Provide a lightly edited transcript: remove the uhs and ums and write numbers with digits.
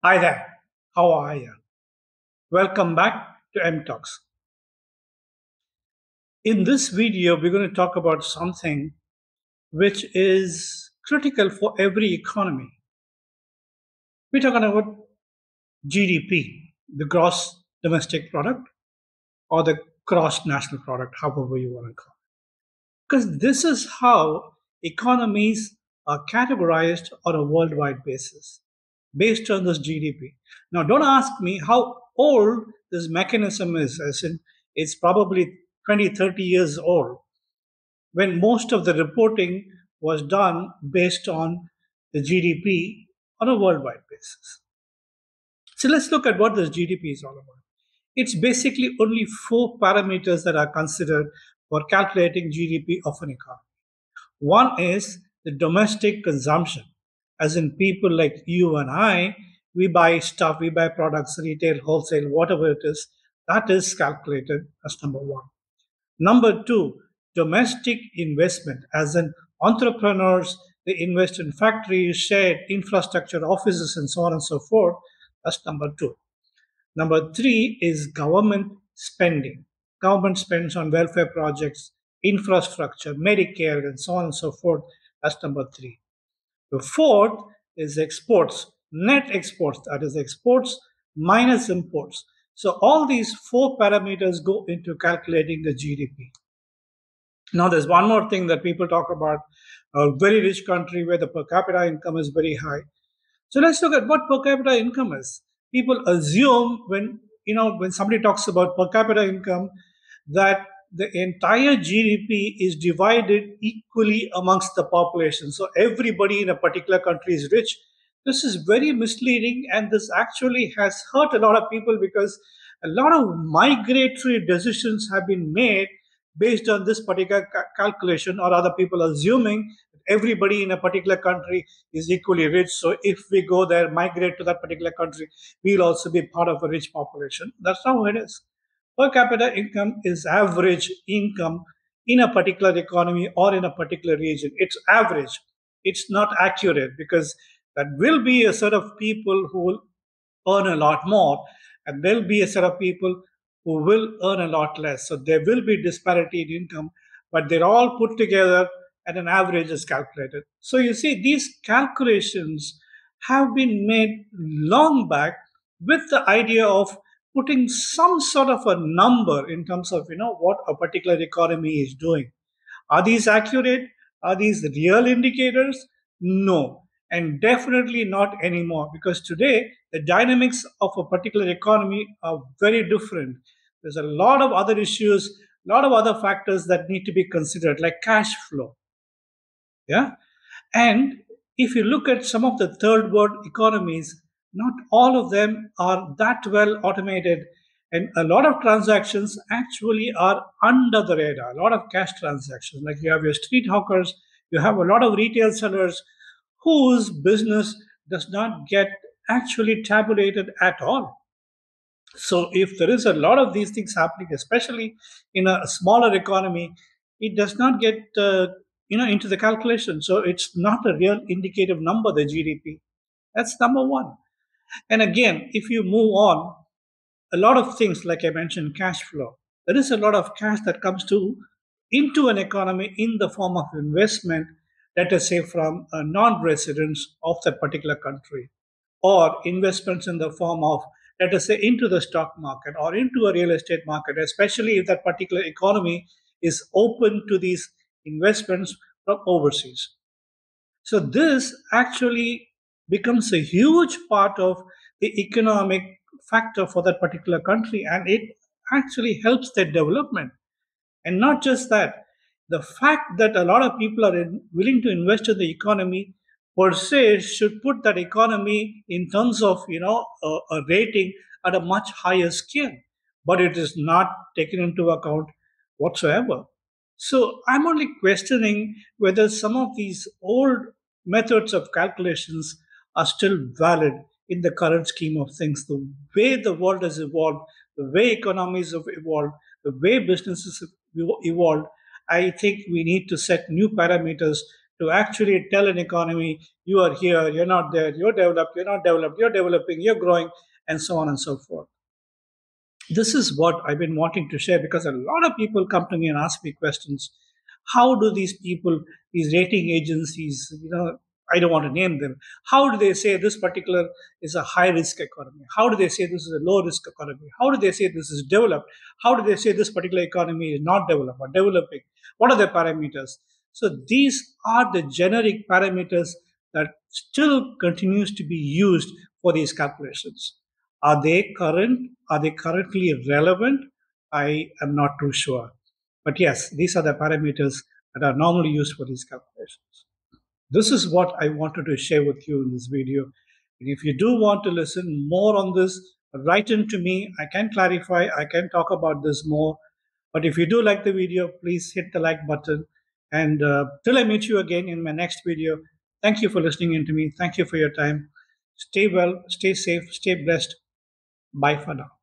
Hi there, how are you? Welcome back to M Talks. In this video, we're going to talk about something which is critical for every economy. We're talking about GDP, the gross domestic product, or the gross national product, however you want to call it. Because this is how economies are categorized on a worldwide basis based on this GDP. Now, don't ask me how old this mechanism is, as in it's probably 20, 30 years old, when most of the reporting was done based on the GDP on a worldwide basis. So let's look at what this GDP is all about. It's basically only four parameters that are considered for calculating GDP of an economy. One is the domestic consumption, as in people like you and I, we buy stuff, we buy products, retail, wholesale, whatever it is, that is calculated as number one. Number two, domestic investment, as in entrepreneurs, they invest in factories, shared infrastructure, offices, and so on and so forth. That's number two. Number three is government spending. Government spends on welfare projects, infrastructure, Medicare, and so on and so forth. That's number three. The fourth is exports, net exports, that is exports minus imports. So all these four parameters go into calculating the GDP. Now, there's one more thing that people talk about, a very rich country where the per capita income is very high. So let's look at what per capita income is. People assume when somebody talks about per capita income that the entire GDP is divided equally amongst the population. So everybody in a particular country is rich. This is very misleading, and this actually has hurt a lot of people because a lot of migratory decisions have been made based on this particular calculation, or other people assuming everybody in a particular country is equally rich. So if we go there, migrate to that particular country, we'll also be part of a rich population. That's not how it is. Per capita income is average income in a particular economy or in a particular region. It's average. It's not accurate because that will be a set of people who will earn a lot more, and there'll be a set of people who will earn a lot less. So there will be disparity in income, but they're all put together and an average is calculated. So you see, these calculations have been made long back with the idea of putting some sort of a number in terms of what a particular economy is doing. Are these accurate? Are these real indicators? No, and definitely not anymore, because today the dynamics of a particular economy are very different. There's a lot of other issues, a lot of other factors that need to be considered, like cash flow. Yeah. And if you look at some of the third world economies, not all of them are that well automated. And a lot of transactions actually are under the radar, a lot of cash transactions. Like you have your street hawkers, you have a lot of retail sellers whose business does not get actually tabulated at all. So if there is a lot of these things happening, especially in a smaller economy, it does not get into the calculation. So it's not a real indicative number, the GDP. That's number one. And again, if you move on, a lot of things like I mentioned, cash flow. There is a lot of cash that comes to into an economy in the form of investment, let us say from non-residents of that particular country, or investments in the form of, let us say, into the stock market or into a real estate market, especially if that particular economy is open to these investments from overseas. So this actually becomes a huge part of the economic factor for that particular country, and it actually helps their development. And not just that, the fact that a lot of people are willing to invest in the economy per se should put that economy in terms of a rating at a much higher scale, but it is not taken into account whatsoever. So I'm only questioning whether some of these old methods of calculations are still valid in the current scheme of things. The way the world has evolved, the way economies have evolved, the way businesses have evolved, I think we need to set new parameters to actually tell an economy, you are here, you're not there, you're developed, you're not developed, you're developing, you're growing, and so on and so forth. This is what I've been wanting to share because a lot of people come to me and ask me questions. How do these people, these rating agencies, I don't want to name them, how do they say this particular is a high risk economy? How do they say this is a low risk economy? How do they say this is developed? How do they say this particular economy is not developed or developing? What are the parameters? So these are the generic parameters that still continues to be used for these calculations. Are they current? Are they currently relevant? I am not too sure. But yes, these are the parameters that are normally used for these calculations. This is what I wanted to share with you in this video. And if you do want to listen more on this, write in to me. I can clarify, I can talk about this more. But if you do like the video, please hit the like button. And till I meet you again in my next video, thank you for listening in to me. Thank you for your time. Stay well, stay safe, stay blessed. Bye for now.